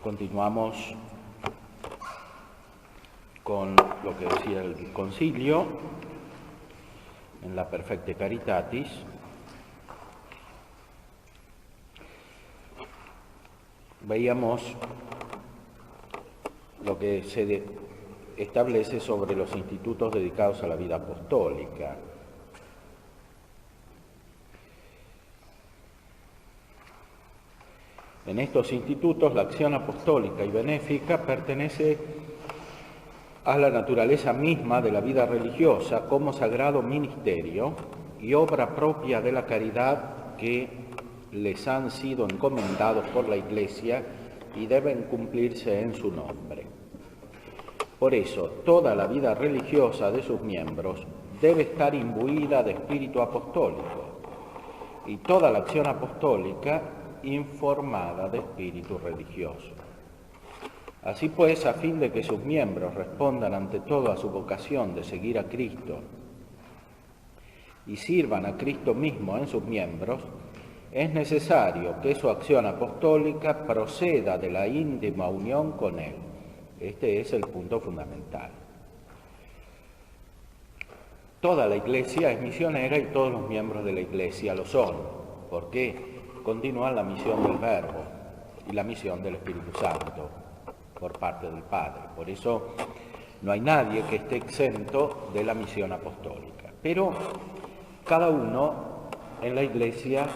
Continuamos con lo que decía el concilio en la Perfecte Caritatis. Veíamos lo que se establece sobre los institutos dedicados a la vida apostólica. En estos institutos, la acción apostólica y benéfica pertenece a la naturaleza misma de la vida religiosa como sagrado ministerio y obra propia de la caridad que les han sido encomendados por la Iglesia y deben cumplirse en su nombre. Por eso, toda la vida religiosa de sus miembros debe estar imbuida de espíritu apostólico y toda la acción apostólica informada de espíritu religioso. Así pues, a fin de que sus miembros respondan ante todo a su vocación de seguir a Cristo y sirvan a Cristo mismo en sus miembros, es necesario que su acción apostólica proceda de la íntima unión con Él. Este es el punto fundamental. Toda la Iglesia es misionera y todos los miembros de la Iglesia lo son, porque continúan la misión del Verbo y la misión del Espíritu Santo por parte del Padre. Por eso no hay nadie que esté exento de la misión apostólica. Pero cada uno en la Iglesia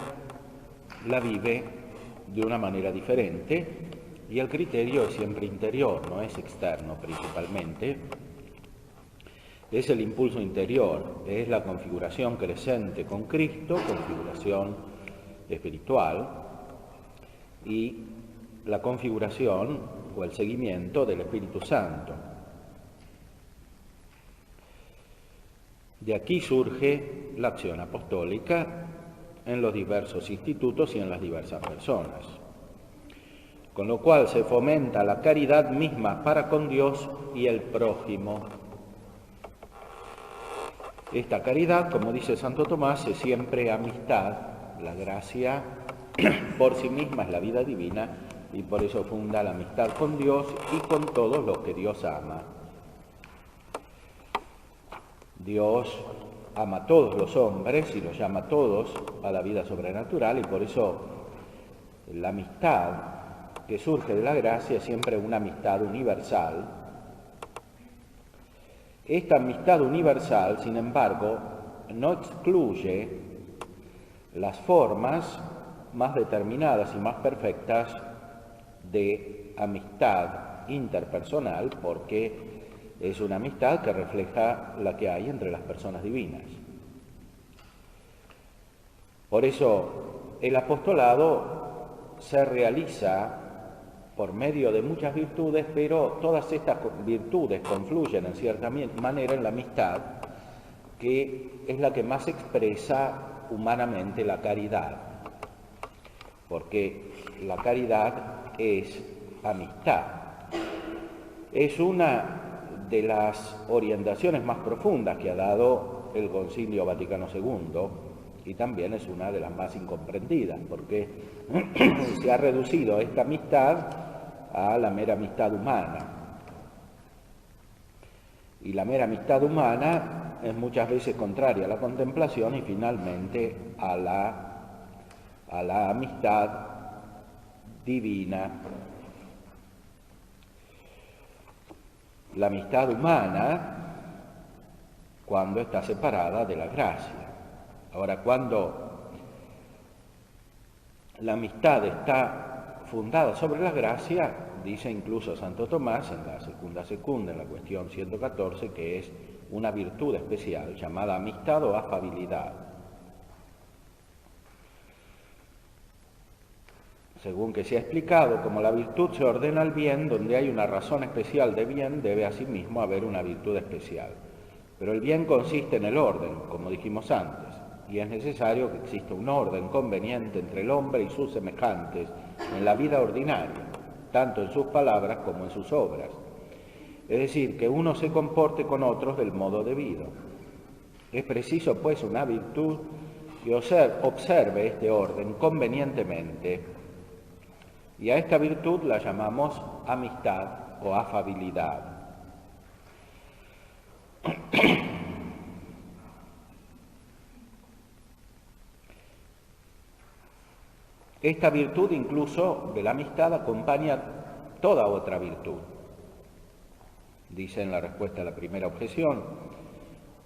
la vive de una manera diferente y el criterio es siempre interior, no es externo principalmente. Es el impulso interior, es la configuración creciente con Cristo, configuración espiritual, y la configuración o el seguimiento del Espíritu Santo. De aquí surge la acción apostólica en los diversos institutos y en las diversas personas, con lo cual se fomenta la caridad misma para con Dios y el prójimo. Esta caridad, como dice Santo Tomás, es siempre amistad. La gracia por sí misma es la vida divina y por eso funda la amistad con Dios y con todos los que Dios ama. Dios ama a todos los hombres y los llama a todos a la vida sobrenatural, y por eso la amistad que surge de la gracia es siempre una amistad universal. Esta amistad universal, sin embargo, no excluye las formas más determinadas y más perfectas de amistad interpersonal, porque es una amistad que refleja la que hay entre las personas divinas. Por eso el apostolado se realiza por medio de muchas virtudes, pero todas estas virtudes confluyen en cierta manera en la amistad, que es la que más expresa humanamente la caridad, porque la caridad es amistad. Es una de las orientaciones más profundas que ha dado el Concilio Vaticano II y también es una de las más incomprendidas, porque se ha reducido esta amistad a la mera amistad humana. Y la mera amistad humana es muchas veces contraria a la contemplación y finalmente a la amistad divina. La amistad humana cuando está separada de la gracia. Ahora, cuando la amistad está fundada sobre la gracia, dice incluso Santo Tomás en la Secunda, en la cuestión 114, que es una virtud especial llamada amistad o afabilidad. Según que se ha explicado, como la virtud se ordena al bien, donde hay una razón especial de bien, debe asimismo haber una virtud especial. Pero el bien consiste en el orden, como dijimos antes, y es necesario que exista un orden conveniente entre el hombre y sus semejantes en la vida ordinaria, tanto en sus palabras como en sus obras. Es decir, que uno se comporte con otros del modo debido. Es preciso, pues, una virtud que observe este orden convenientemente y a esta virtud la llamamos amistad o afabilidad. Esta virtud incluso de la amistad acompaña toda otra virtud. Dice en la respuesta a la primera objeción,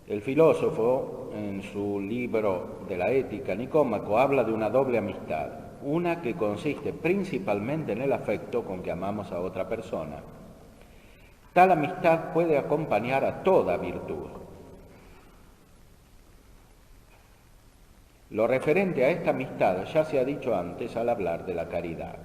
el filósofo en su libro de la Ética Nicómaco habla de una doble amistad, una que consiste principalmente en el afecto con que amamos a otra persona. Tal amistad puede acompañar a toda virtud. Lo referente a esta amistad ya se ha dicho antes al hablar de la caridad.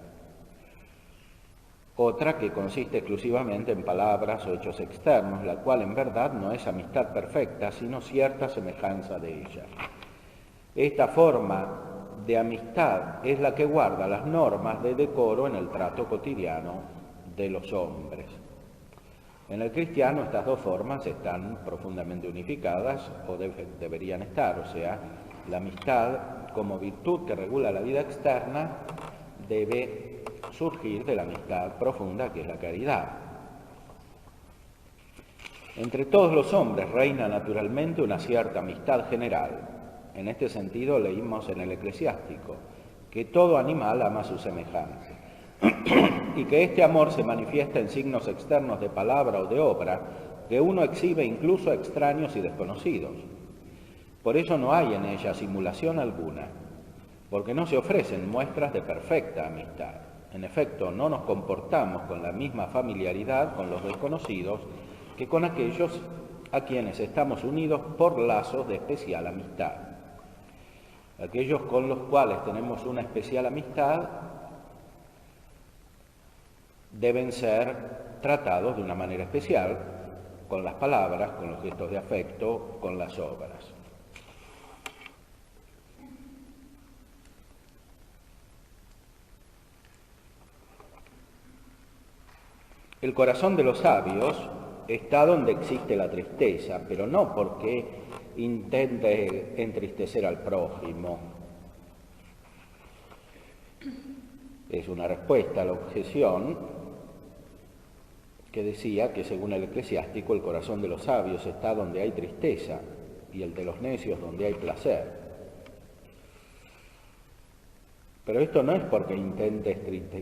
Otra que consiste exclusivamente en palabras o hechos externos, la cual en verdad no es amistad perfecta, sino cierta semejanza de ella. Esta forma de amistad es la que guarda las normas de decoro en el trato cotidiano de los hombres. En el cristiano estas dos formas están profundamente unificadas o deberían estar, o sea, la amistad como virtud que regula la vida externa debe surgir de la amistad profunda que es la caridad. Entre todos los hombres reina naturalmente una cierta amistad general. En este sentido leímos en el Eclesiástico que todo animal ama a su semejante y que este amor se manifiesta en signos externos de palabra o de obra que uno exhibe incluso a extraños y desconocidos. Por eso no hay en ella simulación alguna, porque no se ofrecen muestras de perfecta amistad. En efecto, no nos comportamos con la misma familiaridad con los desconocidos que con aquellos a quienes estamos unidos por lazos de especial amistad. Aquellos con los cuales tenemos una especial amistad deben ser tratados de una manera especial, con las palabras, con los gestos de afecto, con las obras. El corazón de los sabios está donde existe la tristeza, pero no porque intente entristecer al prójimo. Es una respuesta a la objeción que decía que según el Eclesiástico el corazón de los sabios está donde hay tristeza y el de los necios donde hay placer. Pero esto no es porque intente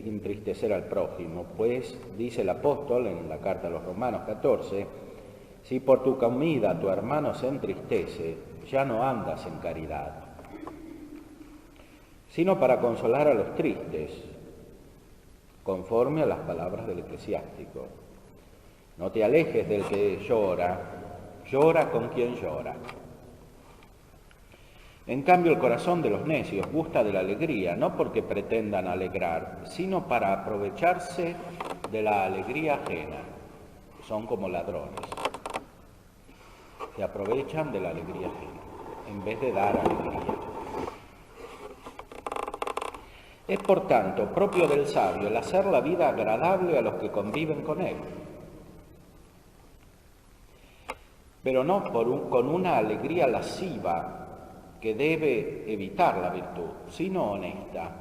entristecer al prójimo, pues dice el apóstol en la carta a los Romanos 14, si por tu comida tu hermano se entristece, ya no andas en caridad, sino para consolar a los tristes, conforme a las palabras del Eclesiástico. No te alejes del que llora, llora con quien llora. En cambio, el corazón de los necios gusta de la alegría, no porque pretendan alegrar, sino para aprovecharse de la alegría ajena. Son como ladrones. Se aprovechan de la alegría ajena, en vez de dar alegría. Es, por tanto, propio del sabio el hacer la vida agradable a los que conviven con él, pero no con una alegría lasciva que debe evitar la virtud, sino honesta.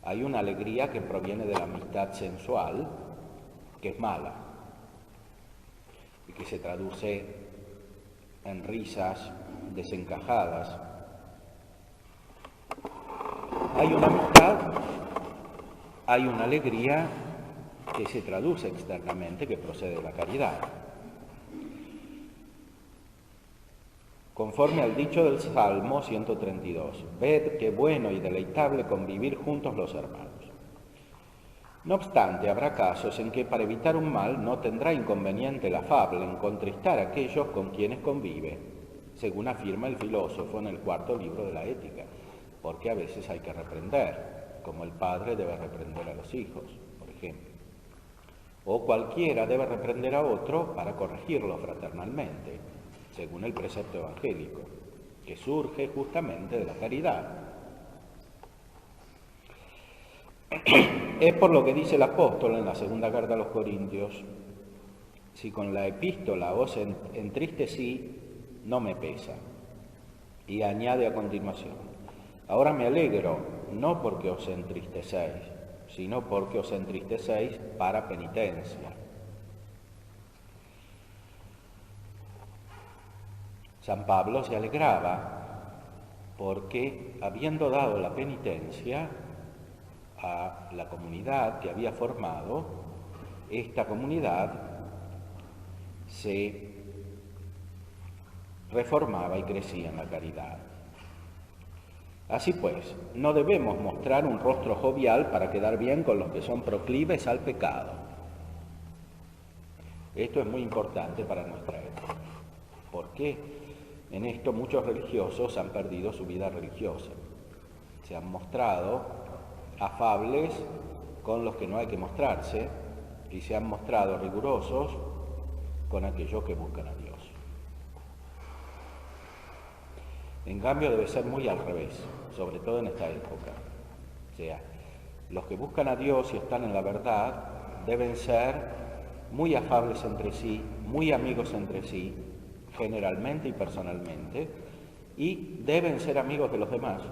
Hay una alegría que proviene de la amistad sensual, que es mala, y que se traduce en risas desencajadas. Hay una amistad, hay una alegría que se traduce externamente, que procede de la caridad. Conforme al dicho del Salmo 132, ved qué bueno y deleitable convivir juntos los hermanos. No obstante, habrá casos en que para evitar un mal no tendrá inconveniente el afable en contristar a aquellos con quienes convive, según afirma el filósofo en el cuarto libro de la Ética, porque a veces hay que reprender, como el padre debe reprender a los hijos, por ejemplo. O cualquiera debe reprender a otro para corregirlo fraternalmente, según el precepto evangélico, que surge justamente de la caridad. Es por lo que dice el apóstol en la segunda carta a los Corintios, si con la epístola os entristecí, no me pesa. Y añade a continuación, ahora me alegro, no porque os entristecéis, sino porque os entristecéis para penitencia. San Pablo se alegraba porque, habiendo dado la penitencia a la comunidad que había formado, esta comunidad se reformaba y crecía en la caridad. Así pues, no debemos mostrar un rostro jovial para quedar bien con los que son proclives al pecado. Esto es muy importante para nuestra época, porque en esto muchos religiosos han perdido su vida religiosa. Se han mostrado afables con los que no hay que mostrarse y se han mostrado rigurosos con aquellos que buscan a Dios. En cambio, debe ser muy al revés, sobre todo en esta época. O sea, los que buscan a Dios y están en la verdad deben ser muy afables entre sí, muy amigos entre sí, generalmente y personalmente, y deben ser amigos de los demás,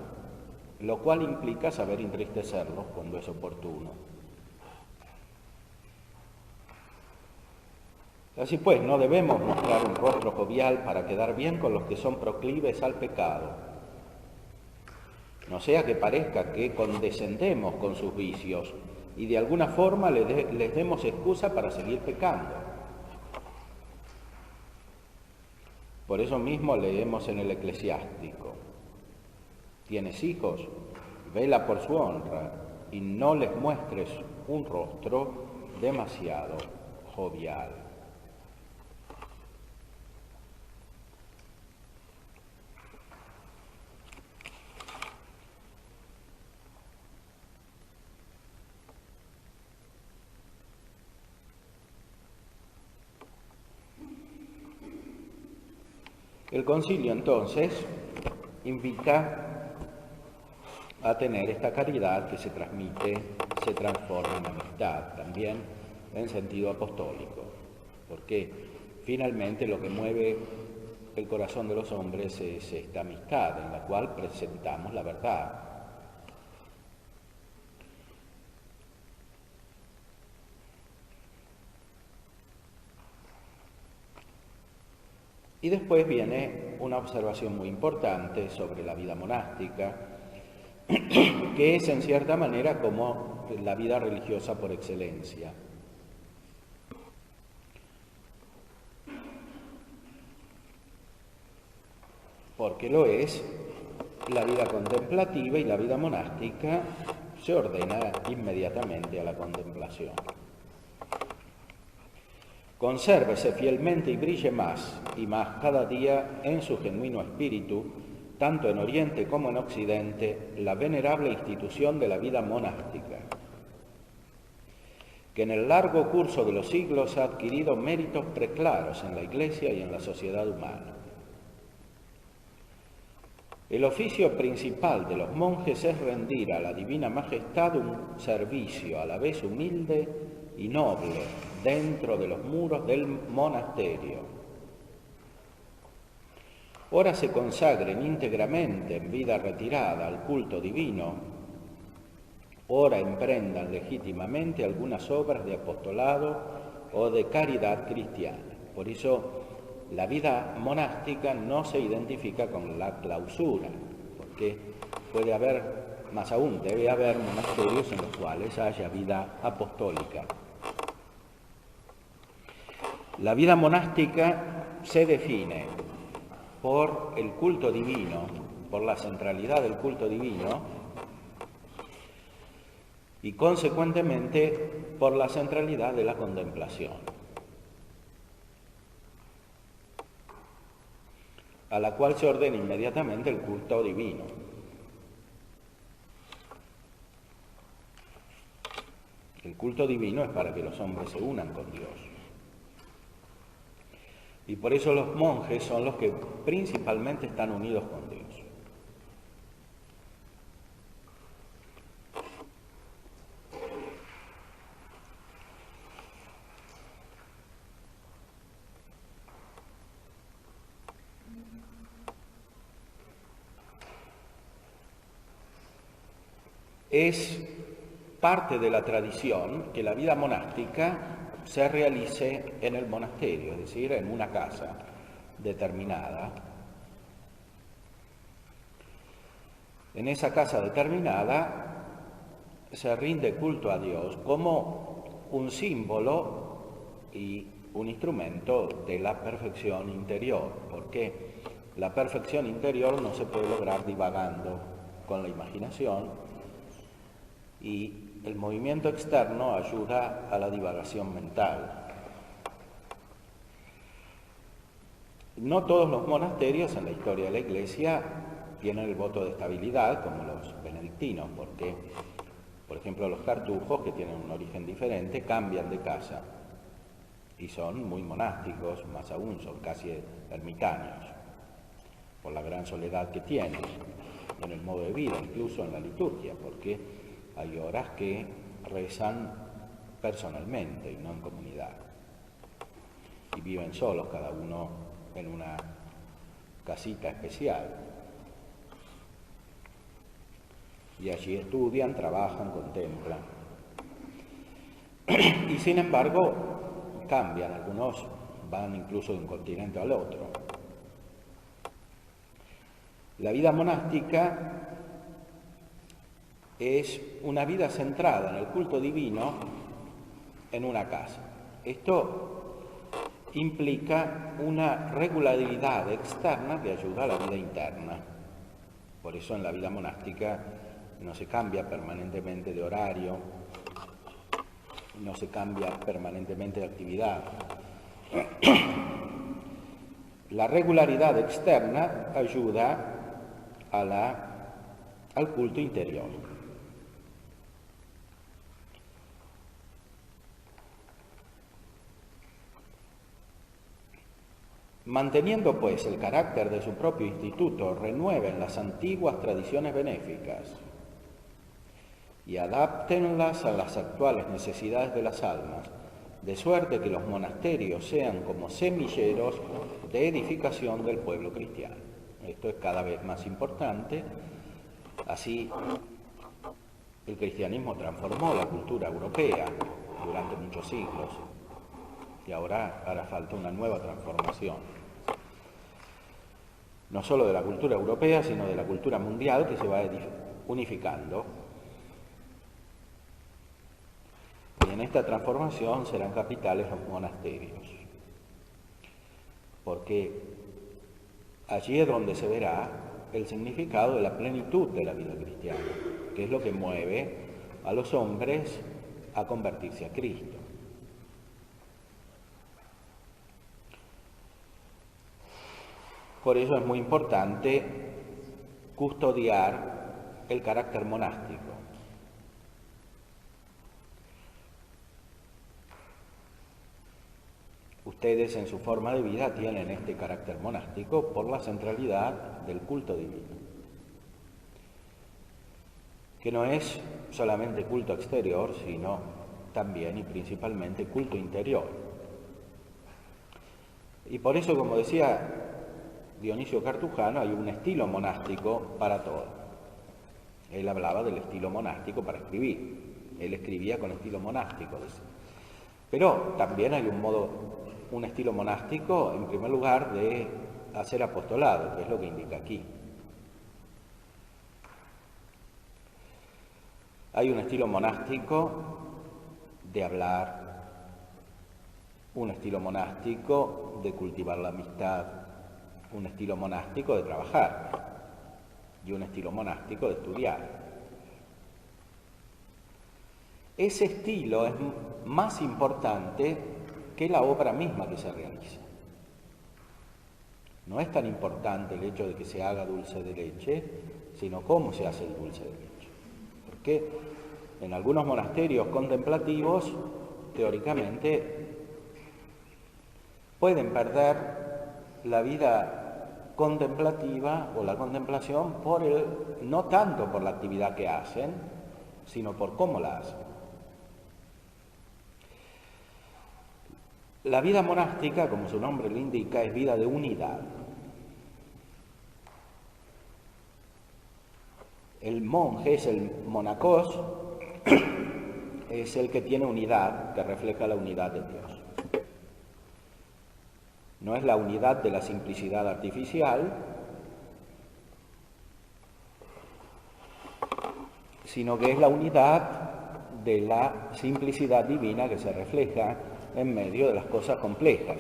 lo cual implica saber entristecerlos cuando es oportuno. Así pues, no debemos mostrar un rostro jovial para quedar bien con los que son proclives al pecado, no sea que parezca que condescendemos con sus vicios y de alguna forma les demos excusa para seguir pecando. Por eso mismo leemos en el Eclesiástico: ¿tienes hijos? Vela por su honra y no les muestres un rostro demasiado jovial. El concilio entonces invita a tener esta caridad que se transmite, se transforma en amistad, también en sentido apostólico, porque finalmente lo que mueve el corazón de los hombres es esta amistad en la cual presentamos la verdad. Y después viene una observación muy importante sobre la vida monástica, que es en cierta manera como la vida religiosa por excelencia. Porque lo es, la vida contemplativa y la vida monástica se ordena inmediatamente a la contemplación. Consérvese fielmente y brille más y más cada día en su genuino espíritu, tanto en Oriente como en Occidente, la venerable institución de la vida monástica, que en el largo curso de los siglos ha adquirido méritos preclaros en la Iglesia y en la sociedad humana. El oficio principal de los monjes es rendir a la Divina Majestad un servicio a la vez humilde y noble dentro de los muros del monasterio. Ora se consagren íntegramente en vida retirada al culto divino, ora emprendan legítimamente algunas obras de apostolado o de caridad cristiana. Por eso la vida monástica no se identifica con la clausura, porque puede haber, más aún, debe haber monasterios en los cuales haya vida apostólica. La vida monástica se define por el culto divino, por la centralidad del culto divino y consecuentemente por la centralidad de la contemplación, a la cual se ordena inmediatamente el culto divino. El culto divino es para que los hombres se unan con Dios. Y por eso los monjes son los que principalmente están unidos con Dios. Es parte de la tradición que la vida monástica se realice en el monasterio, es decir, en una casa determinada. En esa casa determinada se rinde culto a Dios como un símbolo y un instrumento de la perfección interior, porque la perfección interior no se puede lograr divagando con la imaginación, y el movimiento externo ayuda a la divagación mental. No todos los monasterios en la historia de la Iglesia tienen el voto de estabilidad, como los benedictinos, porque, por ejemplo, los cartujos, que tienen un origen diferente, cambian de casa y son muy monásticos, más aún son casi ermitaños, por la gran soledad que tienen en el modo de vida, incluso en la liturgia, porque hay horas que rezan personalmente y no en comunidad, y viven solos, cada uno en una casita especial, y allí estudian, trabajan, contemplan. Y sin embargo cambian, algunos van incluso de un continente al otro. La vida monástica es una vida centrada en el culto divino en una casa. Esto implica una regularidad externa que ayuda a la vida interna. Por eso en la vida monástica no se cambia permanentemente de horario, no se cambia permanentemente de actividad. La regularidad externa ayuda al culto interior. Manteniendo pues el carácter de su propio instituto, renueven las antiguas tradiciones benéficas y adáptenlas a las actuales necesidades de las almas, de suerte que los monasterios sean como semilleros de edificación del pueblo cristiano. Esto es cada vez más importante. Así, el cristianismo transformó la cultura europea durante muchos siglos y ahora hará falta una nueva transformación, no solo de la cultura europea, sino de la cultura mundial, que se va unificando. Y en esta transformación serán capitales los monasterios, porque allí es donde se verá el significado de la plenitud de la vida cristiana, que es lo que mueve a los hombres a convertirse a Cristo. Por eso es muy importante custodiar el carácter monástico. Ustedes en su forma de vida tienen este carácter monástico por la centralidad del culto divino, que no es solamente culto exterior, sino también y principalmente culto interior. Y por eso, como decía Dionisio Cartujano, hay un estilo monástico para todo. Él hablaba del estilo monástico para escribir. Él escribía con estilo monástico. Pero también hay un estilo monástico, en primer lugar, de hacer apostolado, que es lo que indica aquí. Hay un estilo monástico de hablar, un estilo monástico de cultivar la amistad, un estilo monástico de trabajar y un estilo monástico de estudiar. Ese estilo es más importante que la obra misma que se realiza. No es tan importante el hecho de que se haga dulce de leche, sino cómo se hace el dulce de leche. Porque en algunos monasterios contemplativos, teóricamente, pueden perder la vida contemplativa o la contemplación no tanto por la actividad que hacen, sino por cómo la hacen. La vida monástica, como su nombre lo indica, es vida de unidad. El monje es el monacos, es el que tiene unidad, que refleja la unidad de Dios. No es la unidad de la simplicidad artificial, sino que es la unidad de la simplicidad divina que se refleja en medio de las cosas complejas.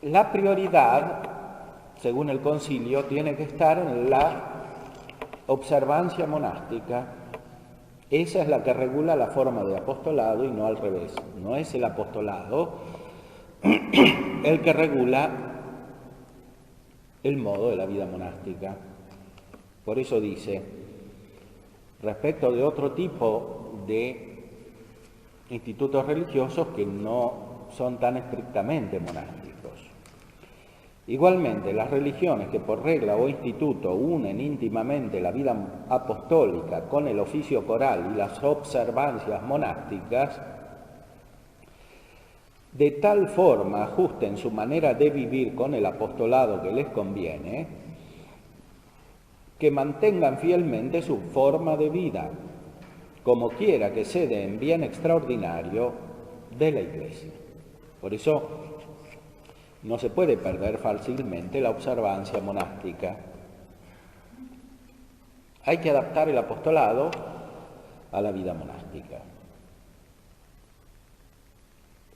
La prioridad, según el concilio, tiene que estar en la observancia monástica. Esa es la que regula la forma de apostolado y no al revés. No es el apostolado el que regula el modo de la vida monástica. Por eso dice, respecto de otro tipo de institutos religiosos que no son tan estrictamente monásticos. Igualmente, las religiones que por regla o instituto unen íntimamente la vida apostólica con el oficio coral y las observancias monásticas, de tal forma ajusten su manera de vivir con el apostolado que les conviene, que mantengan fielmente su forma de vida, como quiera que se dé en bien extraordinario de la Iglesia. Por eso, no se puede perder fácilmente la observancia monástica. Hay que adaptar el apostolado a la vida monástica.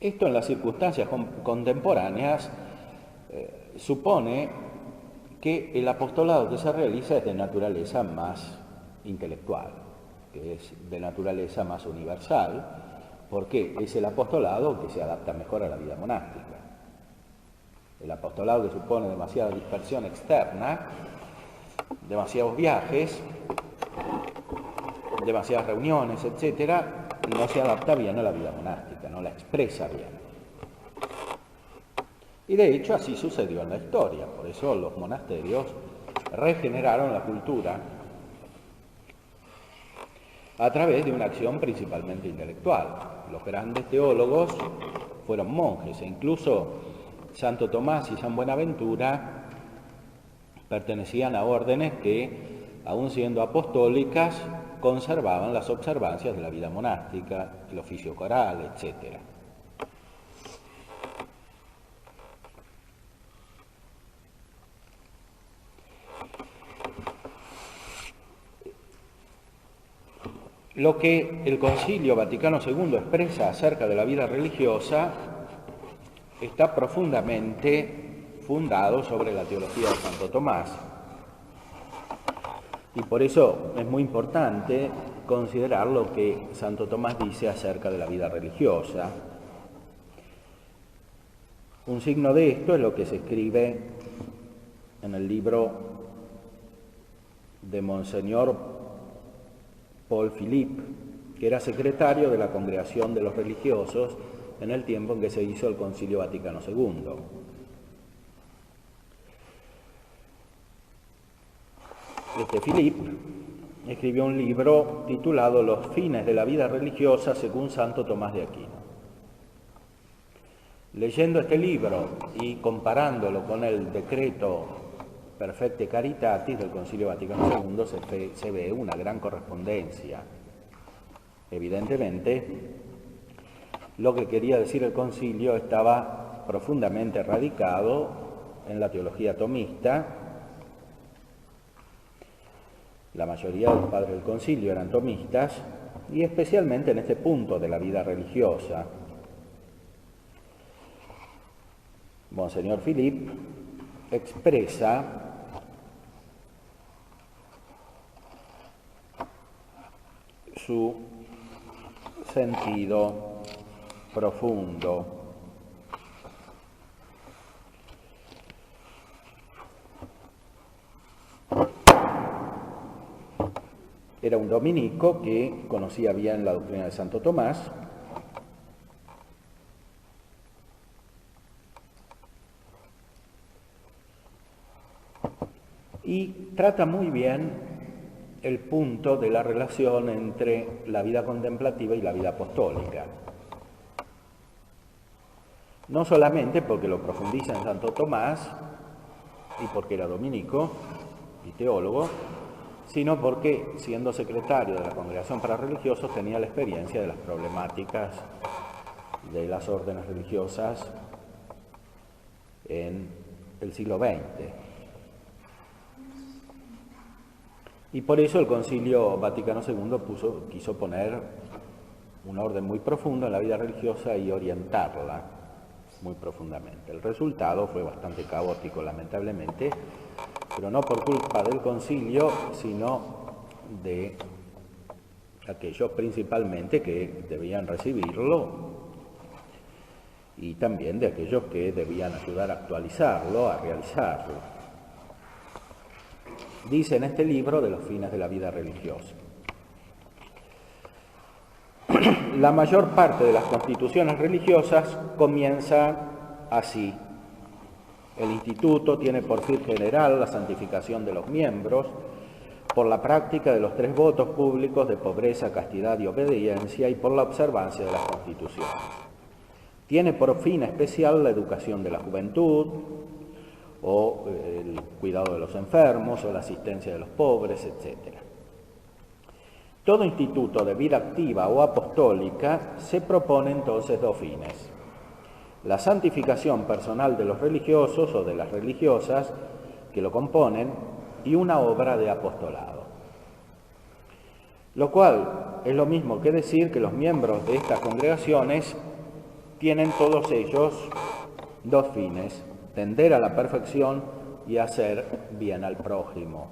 Esto en las circunstancias contemporáneas supone que el apostolado que se realiza es de naturaleza más intelectual, que es de naturaleza más universal, porque es el apostolado que se adapta mejor a la vida monástica. El apostolado que supone demasiada dispersión externa, demasiados viajes, demasiadas reuniones, etcétera, no se adapta bien a la vida monástica, no la expresa bien. Y de hecho así sucedió en la historia, por eso los monasterios regeneraron la cultura a través de una acción principalmente intelectual. Los grandes teólogos fueron monjes e incluso Santo Tomás y San Buenaventura pertenecían a órdenes que, aun siendo apostólicas, conservaban las observancias de la vida monástica, el oficio coral, etc. Lo que el Concilio Vaticano II expresa acerca de la vida religiosa está profundamente fundado sobre la teología de Santo Tomás. Y por eso es muy importante considerar lo que Santo Tomás dice acerca de la vida religiosa. Un signo de esto es lo que se escribe en el libro de Monseñor Paul Philippe, que era secretario de la Congregación de los Religiosos en el tiempo en que se hizo el Concilio Vaticano II. Philippe escribió un libro titulado Los fines de la vida religiosa según Santo Tomás de Aquino. Leyendo este libro y comparándolo con el decreto Perfecte Caritatis del Concilio Vaticano II, se ve una gran correspondencia. Evidentemente, lo que quería decir el concilio estaba profundamente radicado en la teología tomista. La mayoría de los padres del concilio eran tomistas, y especialmente en este punto de la vida religiosa. Monseñor Philippe expresa su sentido profundo. Era un dominico que conocía bien la doctrina de Santo Tomás y trata muy bien el punto de la relación entre la vida contemplativa y la vida apostólica. No solamente porque lo profundiza en Santo Tomás y porque era dominico y teólogo, sino porque, siendo secretario de la Congregación para Religiosos, tenía la experiencia de las problemáticas de las órdenes religiosas en el siglo XX. Y por eso el Concilio Vaticano II quiso poner un orden muy profundo en la vida religiosa y orientarla muy profundamente. El resultado fue bastante caótico, lamentablemente, pero no por culpa del concilio, sino de aquellos principalmente que debían recibirlo y también de aquellos que debían ayudar a actualizarlo, a realizarlo. Dice en este libro de los fines de la vida religiosa: la mayor parte de las constituciones religiosas comienza así. El instituto tiene por fin general la santificación de los miembros por la práctica de los 3 votos públicos de pobreza, castidad y obediencia y por la observancia de las constituciones. Tiene por fin especial la educación de la juventud o el cuidado de los enfermos o la asistencia de los pobres, etc. Todo instituto de vida activa o apostólica se propone entonces 2 fines: la santificación personal de los religiosos o de las religiosas que lo componen y una obra de apostolado. Lo cual es lo mismo que decir que los miembros de estas congregaciones tienen todos ellos 2 fines: tender a la perfección y hacer bien al prójimo.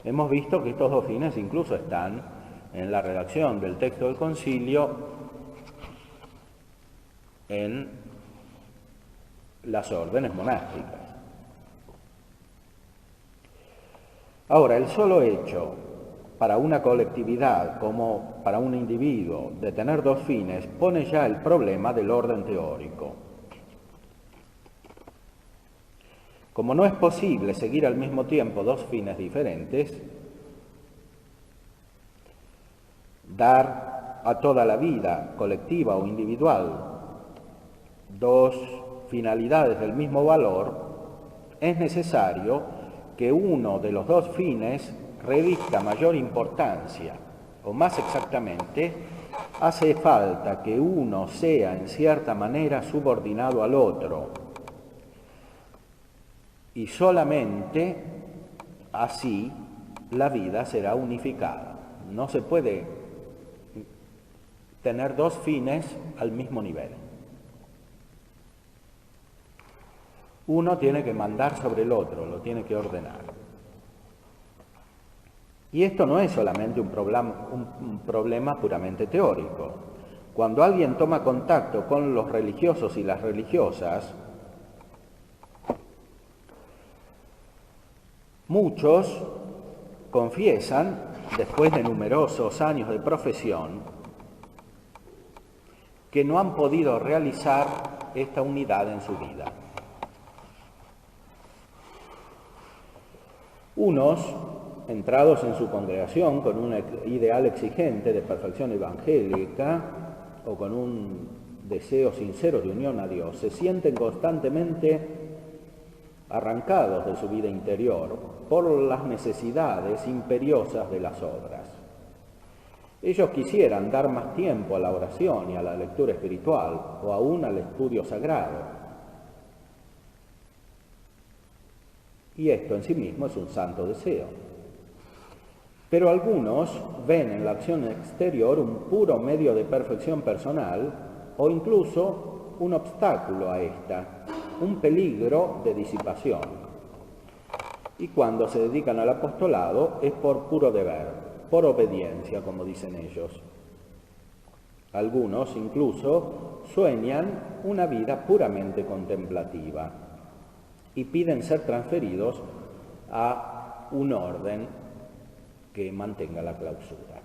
Hemos visto que estos 2 fines incluso están en la redacción del texto del concilio en las órdenes monásticas. Ahora, el solo hecho para una colectividad como para un individuo de tener 2 fines pone ya el problema del orden teórico. Como no es posible seguir al mismo tiempo 2 fines diferentes, dar a toda la vida, colectiva o individual, 2 finalidades del mismo valor, es necesario que uno de los 2 fines revista mayor importancia, o más exactamente, hace falta que uno sea en cierta manera subordinado al otro, y solamente así la vida será unificada. No se puede tener 2 fines al mismo nivel. Uno tiene que mandar sobre el otro, lo tiene que ordenar. Y esto no es solamente un problema puramente teórico. Cuando alguien toma contacto con los religiosos y las religiosas, muchos confiesan, después de numerosos años de profesión, que no han podido realizar esta unidad en su vida. Unos, entrados en su congregación con un ideal exigente de perfección evangélica o con un deseo sincero de unión a Dios, se sienten constantemente arrancados de su vida interior por las necesidades imperiosas de las obras. Ellos quisieran dar más tiempo a la oración y a la lectura espiritual o aún al estudio sagrado. Y esto en sí mismo es un santo deseo. Pero algunos ven en la acción exterior un puro medio de perfección personal o incluso un obstáculo a esta, un peligro de disipación. Y cuando se dedican al apostolado es por puro deber, por obediencia, como dicen ellos. Algunos incluso sueñan una vida puramente contemplativa y piden ser transferidos a un orden que mantenga la clausura.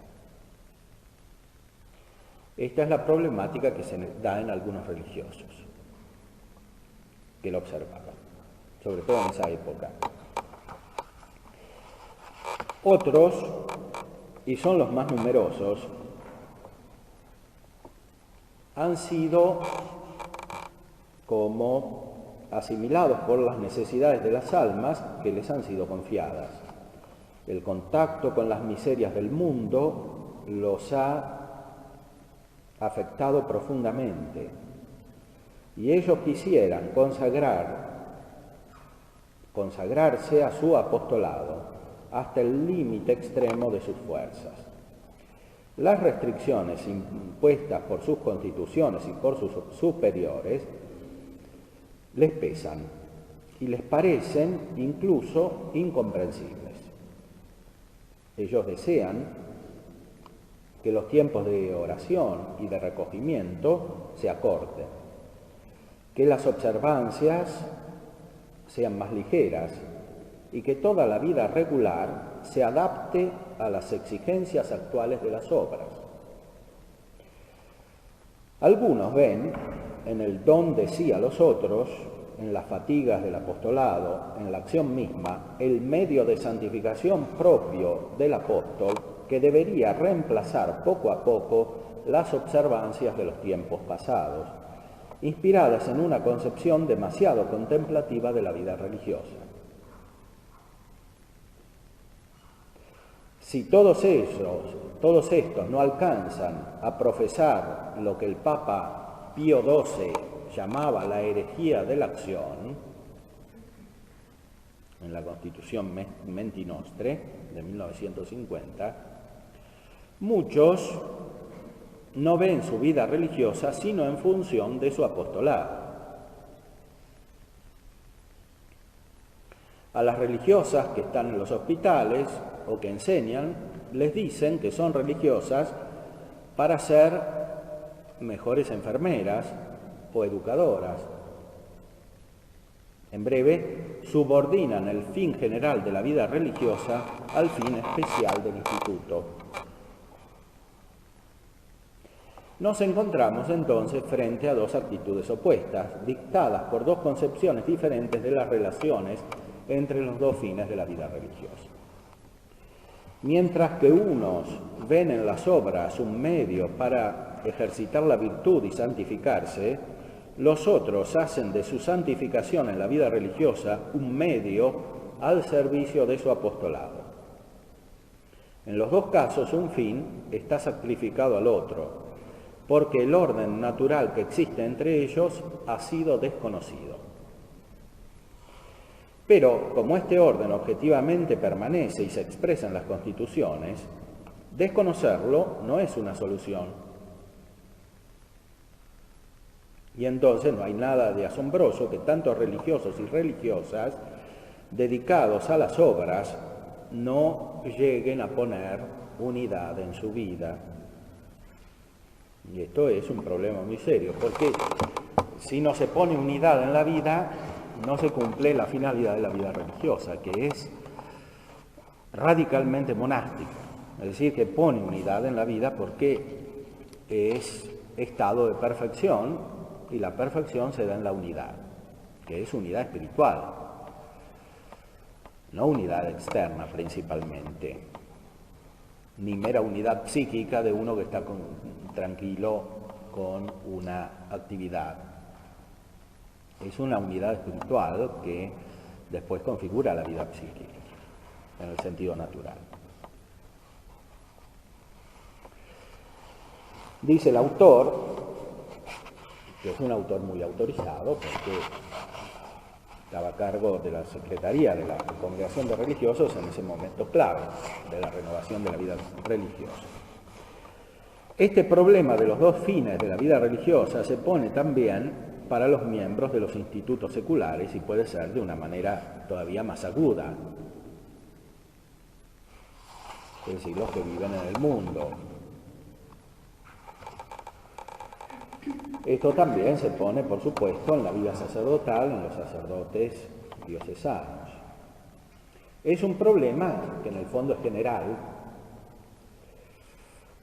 Esta es la problemática que se da en algunos religiosos que lo observaban, sobre todo en esa época. Otros, y son los más numerosos, han sido como asimilados por las necesidades de las almas que les han sido confiadas. El contacto con las miserias del mundo los ha afectado profundamente y ellos quisieran consagrarse a su apostolado hasta el límite extremo de sus fuerzas. Las restricciones impuestas por sus constituciones y por sus superiores les pesan y les parecen incluso incomprensibles. Ellos desean que los tiempos de oración y de recogimiento se acorten, que las observancias sean más ligeras y que toda la vida regular se adapte a las exigencias actuales de las obras. Algunos ven en el don de sí a los otros, en las fatigas del apostolado, en la acción misma, el medio de santificación propio del apóstol que debería reemplazar poco a poco las observancias de los tiempos pasados, inspiradas en una concepción demasiado contemplativa de la vida religiosa. Si todos estos no alcanzan a profesar lo que el Papa Pío XII llamaba la herejía de la acción, en la Constitución Menti Nostre de 1950, muchos no ven su vida religiosa sino en función de su apostolado. A las religiosas que están en los hospitales o que enseñan, les dicen que son religiosas para ser mejores enfermeras o educadoras. En breve, subordinan el fin general de la vida religiosa al fin especial del instituto. Nos encontramos entonces frente a dos actitudes opuestas, dictadas por dos concepciones diferentes de las relaciones entre los dos fines de la vida religiosa. Mientras que unos ven en las obras un medio para ejercitar la virtud y santificarse, los otros hacen de su santificación en la vida religiosa un medio al servicio de su apostolado. En los dos casos, un fin está sacrificado al otro, porque el orden natural que existe entre ellos ha sido desconocido. Pero, como este orden objetivamente permanece y se expresa en las constituciones, desconocerlo no es una solución. Y entonces no hay nada de asombroso que tantos religiosos y religiosas dedicados a las obras no lleguen a poner unidad en su vida. Y esto es un problema muy serio, porque si no se pone unidad en la vida, no se cumple la finalidad de la vida religiosa, que es radicalmente monástica. Es decir, que pone unidad en la vida porque es estado de perfección y la perfección se da en la unidad, que es unidad espiritual, no unidad externa principalmente, ni mera unidad psíquica de uno que está tranquilo con una actividad. Es una unidad espiritual que después configura la vida psíquica, en el sentido natural. Dice el autor, que es un autor muy autorizado, porque estaba a cargo de la Secretaría de la Congregación de Religiosos en ese momento clave de la renovación de la vida religiosa. Este problema de los dos fines de la vida religiosa se pone también para los miembros de los institutos seculares y puede ser de una manera todavía más aguda, es decir, los que viven en el mundo. Esto también se pone, por supuesto, en la vida sacerdotal, en los sacerdotes diocesanos. Es un problema que en el fondo es general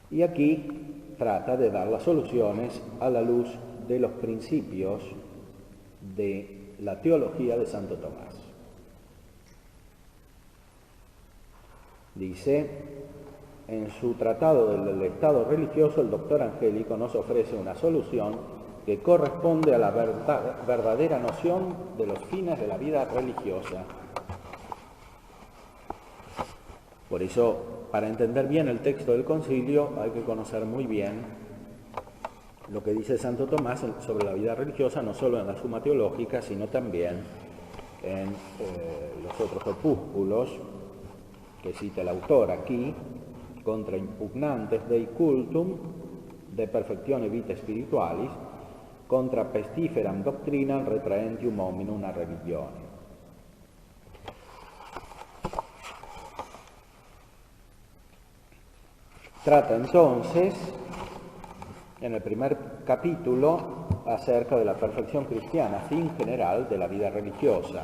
y aquí trata de dar las soluciones a la luz de los principios de la teología de Santo Tomás. Dice, en su tratado del estado religioso, el doctor Angélico nos ofrece una solución que corresponde a la verdadera noción de los fines de la vida religiosa. Por eso, para entender bien el texto del concilio, hay que conocer muy bien lo que dice Santo Tomás sobre la vida religiosa, no solo en la Suma Teológica, sino también en los otros opúsculos que cita el autor aquí, Contra impugnantes Dei cultum, De perfectione vitae spiritualis, Contra pestiferam doctrinam retraentium hominum a religione. Trata entonces, en el primer capítulo, acerca de la perfección cristiana, fin general de la vida religiosa.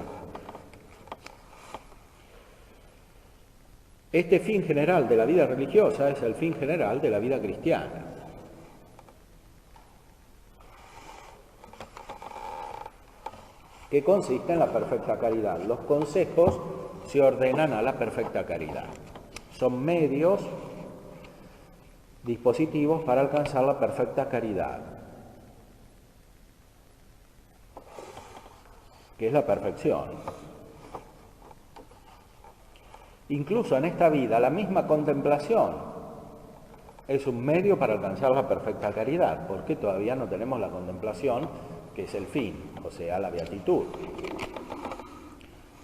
Este fin general de la vida religiosa es el fin general de la vida cristiana. Que consiste en la perfecta caridad. Los consejos se ordenan a la perfecta caridad. Son medios, dispositivos para alcanzar la perfecta caridad, que es la perfección. Incluso en esta vida, la misma contemplación es un medio para alcanzar la perfecta caridad, porque todavía no tenemos la contemplación, que es el fin, o sea, la beatitud,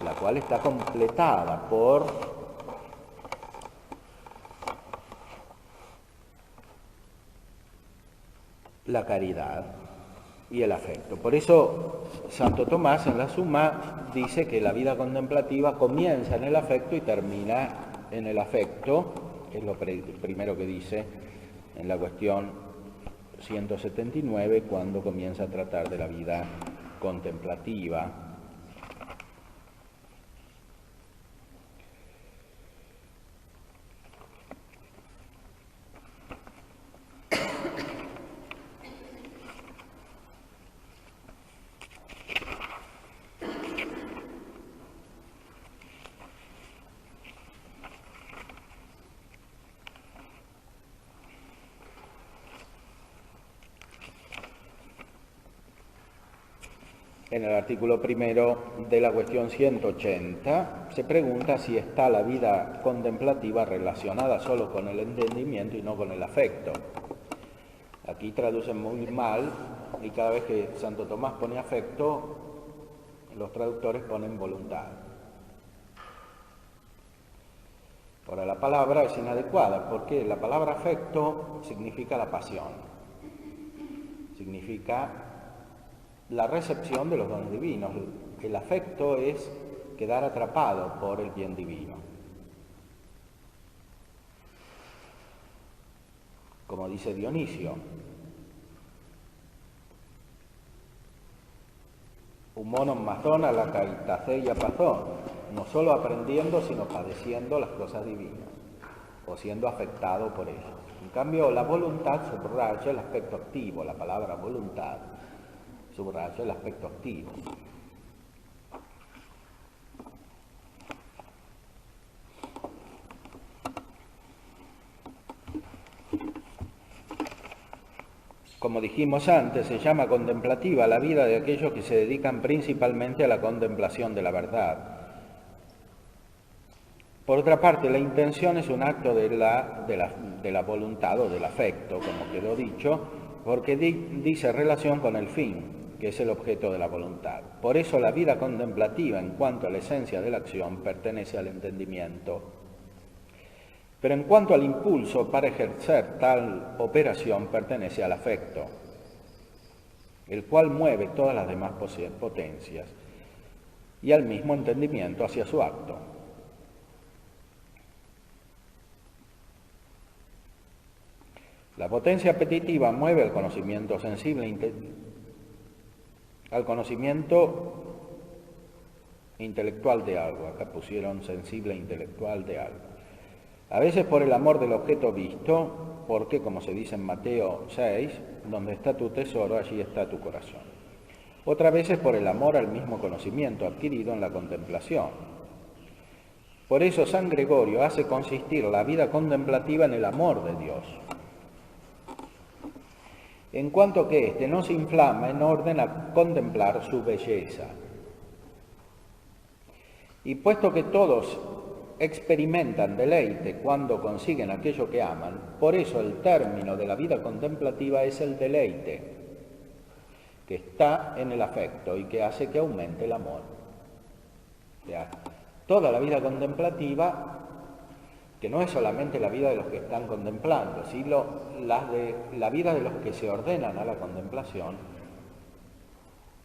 la cual está completada por la caridad y el afecto. Por eso Santo Tomás en la Suma dice que la vida contemplativa comienza en el afecto y termina en el afecto, que es lo primero que dice en la cuestión 179, cuando comienza a tratar de la vida contemplativa. En el artículo primero de la cuestión 180 se pregunta si está la vida contemplativa relacionada solo con el entendimiento y no con el afecto. Aquí traducen muy mal y cada vez que Santo Tomás pone afecto, los traductores ponen voluntad. Ahora, la palabra es inadecuada porque la palabra afecto significa la pasión, significa la recepción de los dones divinos. El afecto es quedar atrapado por el bien divino. Como dice Dionisio, humonos mazón a la caritaceia pazón, no solo aprendiendo, sino padeciendo las cosas divinas, o siendo afectado por ellas. En cambio, la voluntad subraya el aspecto activo, la palabra voluntad subraya el aspecto activo. Como dijimos antes, se llama contemplativa la vida de aquellos que se dedican principalmente a la contemplación de la verdad. Por otra parte, la intención es un acto de la voluntad o del afecto, como quedó dicho, porque dice relación con el fin, que es el objeto de la voluntad. Por eso la vida contemplativa, en cuanto a la esencia de la acción, pertenece al entendimiento. Pero en cuanto al impulso para ejercer tal operación, pertenece al afecto, el cual mueve todas las demás potencias, y al mismo entendimiento hacia su acto. La potencia apetitiva mueve al conocimiento sensible, al conocimiento intelectual de algo. Acá pusieron sensible e intelectual de algo. A veces por el amor del objeto visto, porque, como se dice en Mateo 6, donde está tu tesoro, allí está tu corazón. Otras veces por el amor al mismo conocimiento adquirido en la contemplación. Por eso San Gregorio hace consistir la vida contemplativa en el amor de Dios, en cuanto que éste no se inflama en orden a contemplar su belleza. Y puesto que todos experimentan deleite cuando consiguen aquello que aman, por eso el término de la vida contemplativa es el deleite, que está en el afecto y que hace que aumente el amor. O sea, toda la vida contemplativa, que no es solamente la vida de los que están contemplando, sino la vida de los que se ordenan a la contemplación,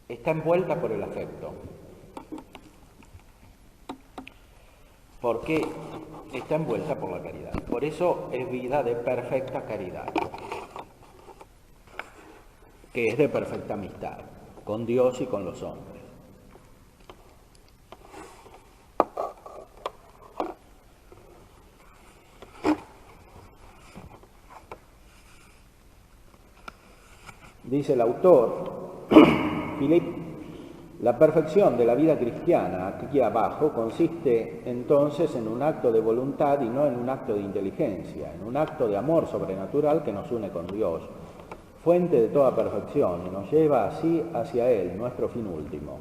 está envuelta por el afecto. Porque está envuelta por la caridad. Por eso es vida de perfecta caridad, que es de perfecta amistad con Dios y con los hombres. Dice el autor, Philippe, la perfección de la vida cristiana aquí abajo consiste entonces en un acto de voluntad y no en un acto de inteligencia, en un acto de amor sobrenatural que nos une con Dios, fuente de toda perfección, y nos lleva así hacia Él, nuestro fin último.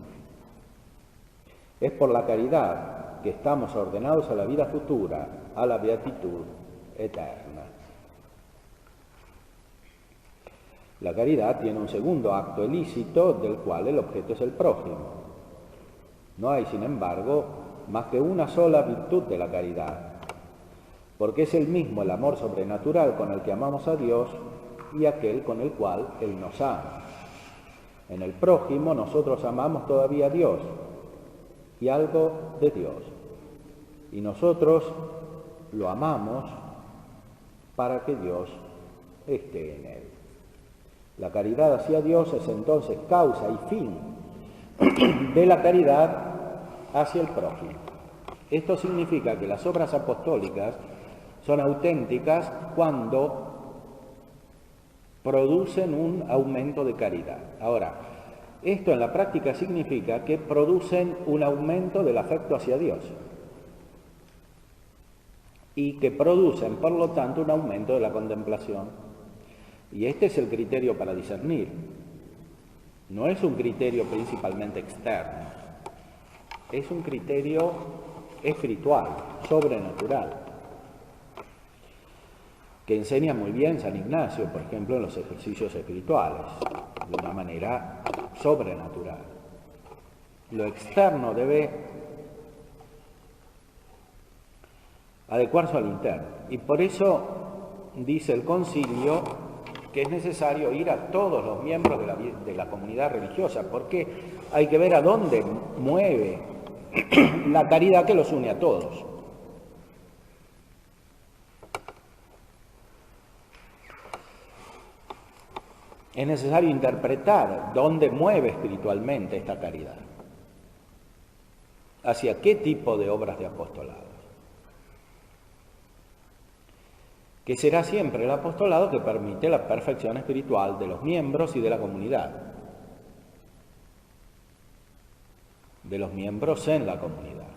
Es por la caridad que estamos ordenados a la vida futura, a la beatitud eterna. La caridad tiene un segundo acto ilícito del cual el objeto es el prójimo. No hay, sin embargo, más que una sola virtud de la caridad, porque es el mismo el amor sobrenatural con el que amamos a Dios y aquel con el cual Él nos ama. En el prójimo nosotros amamos todavía a Dios y algo de Dios, y nosotros lo amamos para que Dios esté en él. La caridad hacia Dios es entonces causa y fin de la caridad hacia el prójimo. Esto significa que las obras apostólicas son auténticas cuando producen un aumento de caridad. Ahora, esto en la práctica significa que producen un aumento del afecto hacia Dios y que producen, por lo tanto, un aumento de la contemplación. Y este es el criterio para discernir. No es un criterio principalmente externo, es un criterio espiritual, sobrenatural, que enseña muy bien San Ignacio, por ejemplo, en los ejercicios espirituales, de una manera sobrenatural. Lo externo debe adecuarse al interno. Y por eso dice el concilio que es necesario ir a todos los miembros de la comunidad religiosa, porque hay que ver a dónde mueve la caridad que los une a todos. Es necesario interpretar dónde mueve espiritualmente esta caridad, hacia qué tipo de obras de apostolado. Que será siempre el apostolado que permite la perfección espiritual de los miembros y de la comunidad, de los miembros en la comunidad.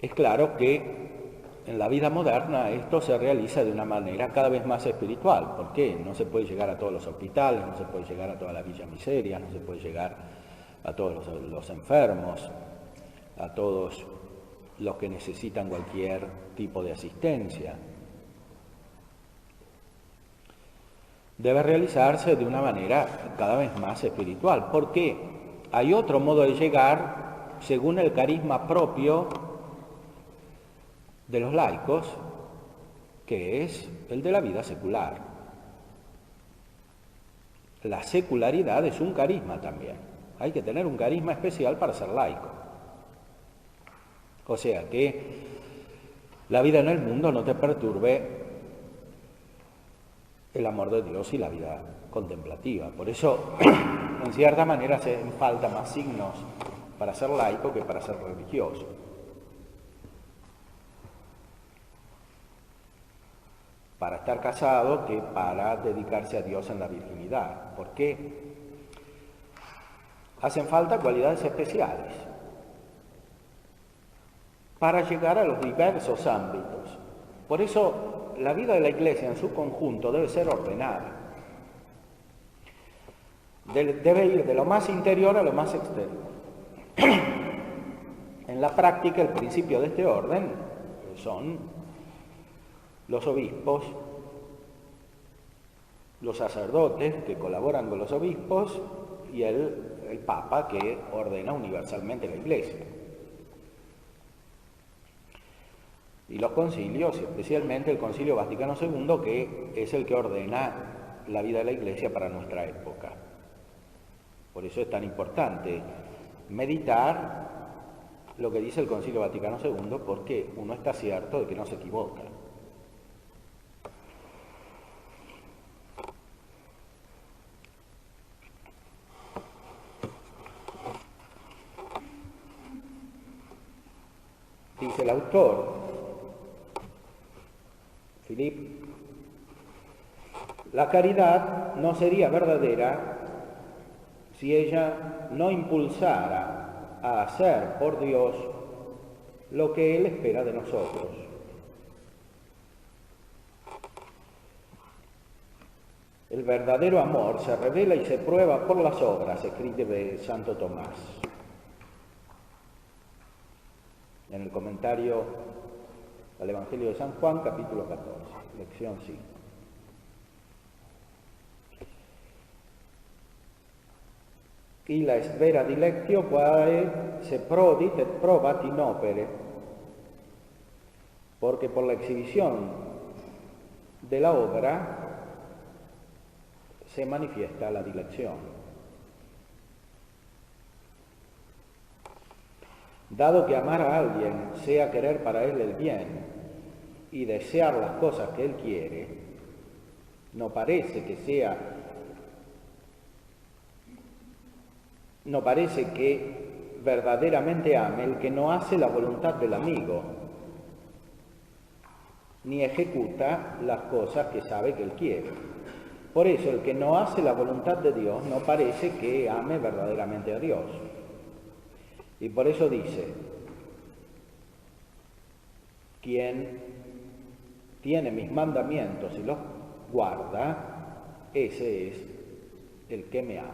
Es claro que en la vida moderna esto se realiza de una manera cada vez más espiritual. ¿Por qué? No se puede llegar a todos los hospitales, no se puede llegar a todas las villas miserias, no se puede llegar a todos los enfermos, a todos los que necesitan cualquier tipo de asistencia. Debe realizarse de una manera cada vez más espiritual, porque hay otro modo de llegar según el carisma propio de los laicos, que es el de la vida secular. La secularidad es un carisma también. Hay que tener un carisma especial para ser laico. O sea que la vida en el mundo no te perturbe el amor de Dios y la vida contemplativa. Por eso, en cierta manera, hacen falta más signos para ser laico que para ser religioso. Para estar casado que para dedicarse a Dios en la virginidad. ¿Por qué? hacen falta cualidades especiales para llegar a los diversos ámbitos. Por eso la vida de la Iglesia en su conjunto debe ser ordenada. Debe ir de lo más interior a lo más exterior. En la práctica, el principio de este orden son los obispos, los sacerdotes que colaboran con los obispos y el Papa que ordena universalmente la Iglesia. Y los concilios, especialmente el Concilio Vaticano II, que es el que ordena la vida de la Iglesia para nuestra época. Por eso es tan importante meditar lo que dice el Concilio Vaticano II, porque uno está cierto de que no se equivoca. Dice el autor, Philippe, la caridad no sería verdadera si ella no impulsara a hacer por Dios lo que Él espera de nosotros. El verdadero amor se revela y se prueba por las obras, escribe Santo Tomás. En el comentario al Evangelio de San Juan, capítulo 14, lección 5. Illa vera dilectio quae se prodit et probat in opere, porque por la exhibición de la obra se manifiesta la dilección. Dado que amar a alguien sea querer para él el bien y desear las cosas que él quiere, no parece que verdaderamente ame el que no hace la voluntad del amigo, ni ejecuta las cosas que sabe que él quiere. Por eso el que no hace la voluntad de Dios no parece que ame verdaderamente a Dios. Y por eso dice, quien tiene mis mandamientos y los guarda, ese es el que me ama.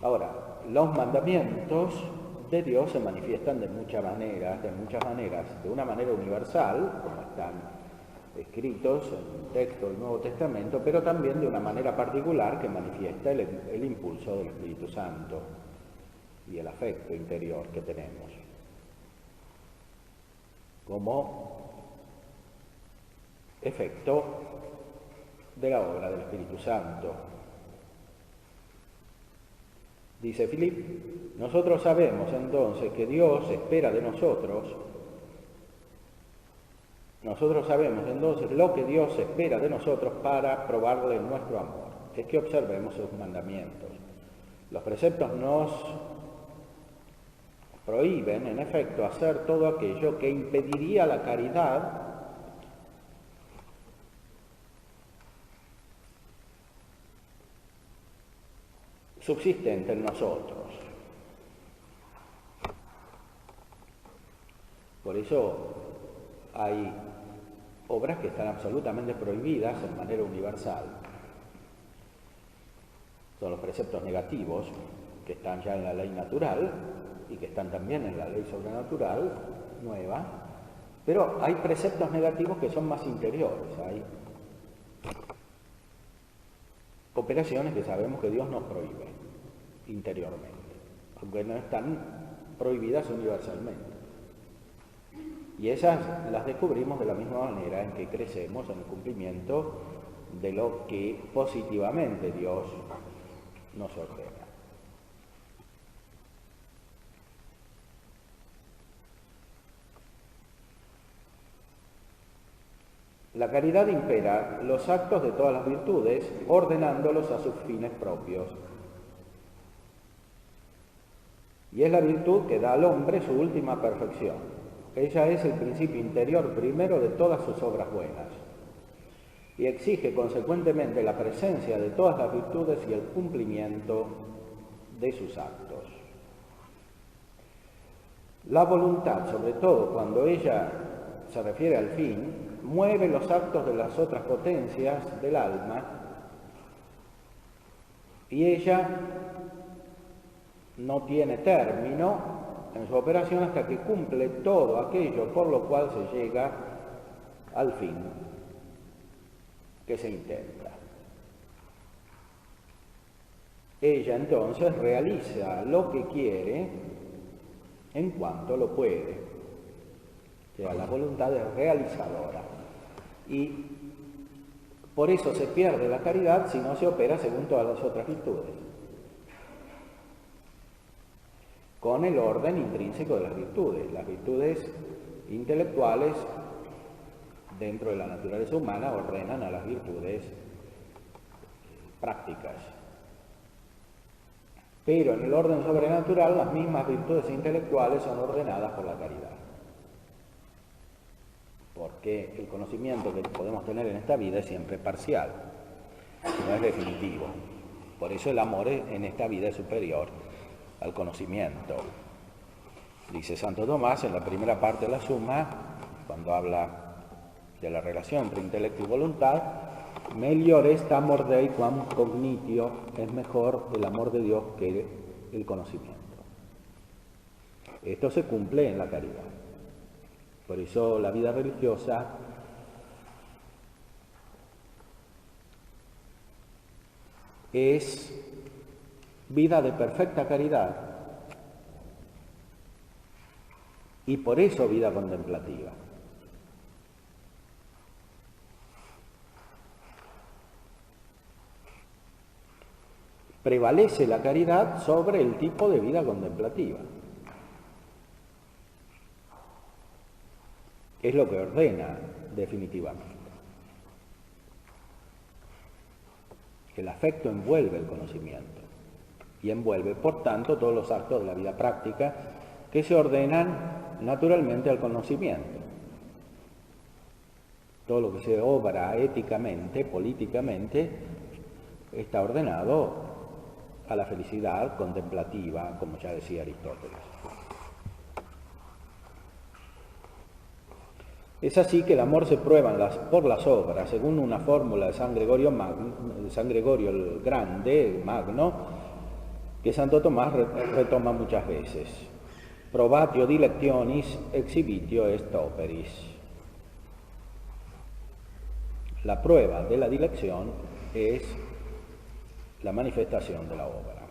Ahora, los mandamientos de Dios se manifiestan de muchas maneras, de una manera universal, como están escritos en el texto del Nuevo Testamento, pero también de una manera particular que manifiesta el impulso del Espíritu Santo y el afecto interior que tenemos, como efecto de la obra del Espíritu Santo. Dice Philippe, nosotros sabemos entonces que Dios espera de nosotros, sabemos entonces lo que Dios espera de nosotros para probarle nuestro amor, es que observemos sus mandamientos. Los preceptos nos prohíben, en efecto, hacer todo aquello que impediría la caridad subsistente en nosotros. Por eso hay obras que están absolutamente prohibidas en manera universal. Son los preceptos negativos, que están ya en la ley natural y que están también en la ley sobrenatural nueva, pero hay preceptos negativos que son más interiores, hay operaciones que sabemos que Dios nos prohíbe interiormente, aunque no están prohibidas universalmente. Y esas las descubrimos de la misma manera en que crecemos en el cumplimiento de lo que positivamente Dios nos ordena. La caridad impera los actos de todas las virtudes, ordenándolos a sus fines propios. Y es la virtud que da al hombre su última perfección. Ella es el principio interior primero de todas sus obras buenas. Y exige consecuentemente la presencia de todas las virtudes y el cumplimiento de sus actos. La voluntad, sobre todo cuando ella se refiere al fin, mueve los actos de las otras potencias del alma y ella no tiene término en su operación hasta que cumple todo aquello por lo cual se llega al fin que se intenta. Ella entonces realiza lo que quiere en cuanto lo puede. O sea, la voluntad es realizadora. Y por eso se pierde la caridad si no se opera según todas las otras virtudes, con el orden intrínseco de las virtudes. Las virtudes intelectuales dentro de la naturaleza humana ordenan a las virtudes prácticas. Pero en el orden sobrenatural las mismas virtudes intelectuales son ordenadas por la caridad. Porque el conocimiento que podemos tener en esta vida es siempre parcial, no es definitivo. Por eso el amor en esta vida es superior al conocimiento. Dice Santo Tomás en la primera parte de la Suma, cuando habla de la relación entre intelecto y voluntad: melior est amor Dei quam cognitio, es mejor el amor de Dios que el conocimiento. Esto se cumple en la caridad. Por eso la vida religiosa es vida de perfecta caridad y por eso vida contemplativa. Prevalece la caridad sobre el tipo de vida contemplativa. Es lo que ordena definitivamente. El afecto envuelve el conocimiento y envuelve, por tanto, todos los actos de la vida práctica que se ordenan naturalmente al conocimiento. Todo lo que se obra éticamente, políticamente, está ordenado a la felicidad contemplativa, como ya decía Aristóteles. Es así que el amor se prueba por las obras, según una fórmula de San Gregorio el Grande, el Magno, que Santo Tomás retoma muchas veces. Probatio dilectionis exhibitio est operis. La prueba de la dilección es la manifestación de la obra.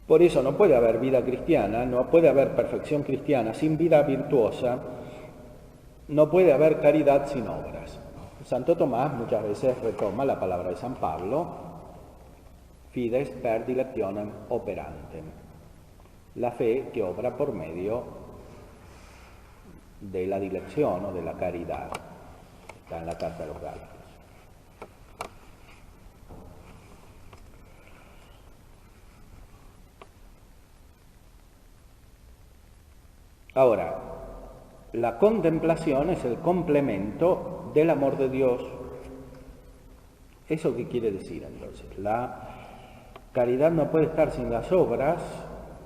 Por eso no puede haber vida cristiana, no puede haber perfección cristiana sin vida virtuosa, no puede haber caridad sin obras. Santo Tomás muchas veces retoma la palabra de San Pablo: fides per dilectionem operantem, la fe que obra por medio de la dilección o de la caridad. Está en la carta de los Gálatas. Ahora, la contemplación es el complemento del amor de Dios. ¿Eso qué quiere decir entonces? La caridad no puede estar sin las obras,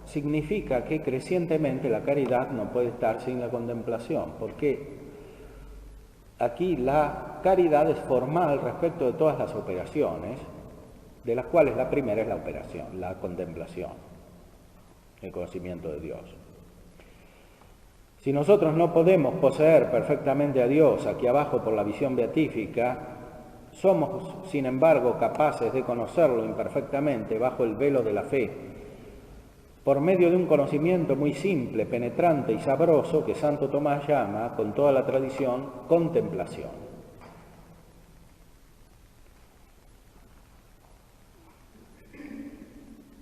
significa que crecientemente la caridad no puede estar sin la contemplación, porque aquí la caridad es formal respecto de todas las operaciones, de las cuales la primera es la operación, la contemplación, el conocimiento de Dios. Si nosotros no podemos poseer perfectamente a Dios aquí abajo por la visión beatífica, somos, sin embargo, capaces de conocerlo imperfectamente bajo el velo de la fe, por medio de un conocimiento muy simple, penetrante y sabroso que Santo Tomás llama, con toda la tradición, contemplación.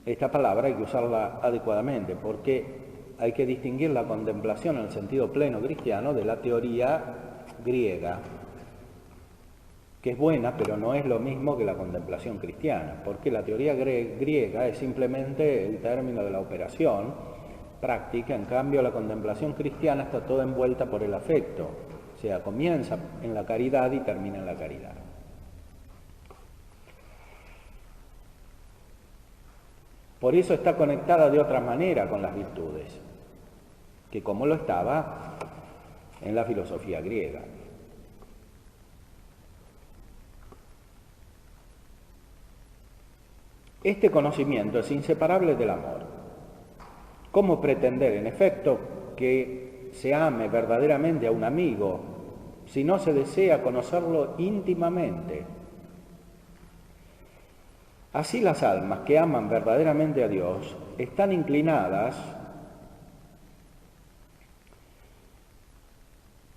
Esta palabra hay que usarla adecuadamente porque hay que distinguir la contemplación en el sentido pleno cristiano de la teoría griega, que es buena, pero no es lo mismo que la contemplación cristiana, porque la teoría griega es simplemente el término de la operación práctica, en cambio la contemplación cristiana está toda envuelta por el afecto, o sea, comienza en la caridad y termina en la caridad. Por eso está conectada de otra manera con las virtudes, que como lo estaba en la filosofía griega. Este conocimiento es inseparable del amor. ¿Cómo pretender, en efecto, que se ame verdaderamente a un amigo si no se desea conocerlo íntimamente? Así las almas que aman verdaderamente a Dios están inclinadas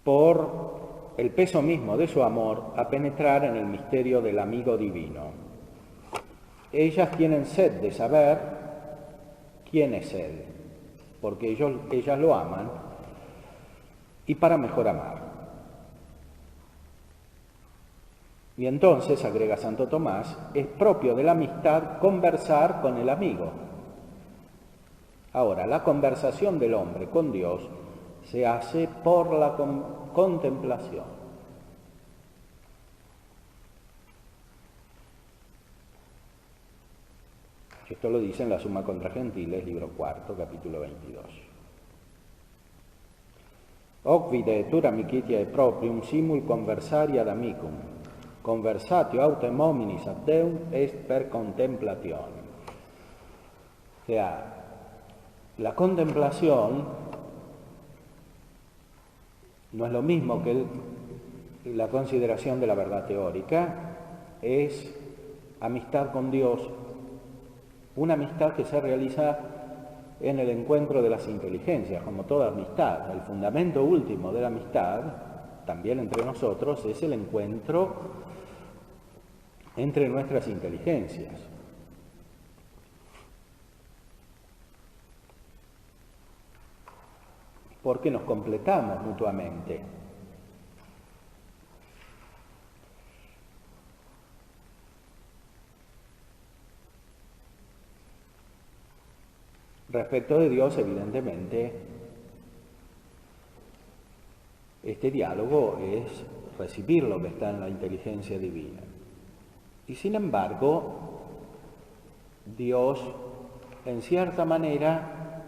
por el peso mismo de su amor a penetrar en el misterio del amigo divino. Ellas tienen sed de saber quién es Él, porque ellas lo aman y para mejor amar. Y entonces, agrega Santo Tomás, es propio de la amistad conversar con el amigo. Ahora, la conversación del hombre con Dios se hace por la contemplación. Esto lo dice en la Summa contra Gentiles, libro 4, capítulo 22. Hoc videtur amicitiae proprium simul conversari ad amicum, conversatio autem hominis ad Deum est per contemplatione. O sea, la contemplación no es lo mismo que la consideración de la verdad teórica, es amistad con Dios, una amistad que se realiza en el encuentro de las inteligencias, como toda amistad. El fundamento último de la amistad, también entre nosotros, es el encuentro entre nuestras inteligencias. Porque nos completamos mutuamente. Respecto de Dios, evidentemente, este diálogo es recibir lo que está en la inteligencia divina. Y sin embargo, Dios, en cierta manera,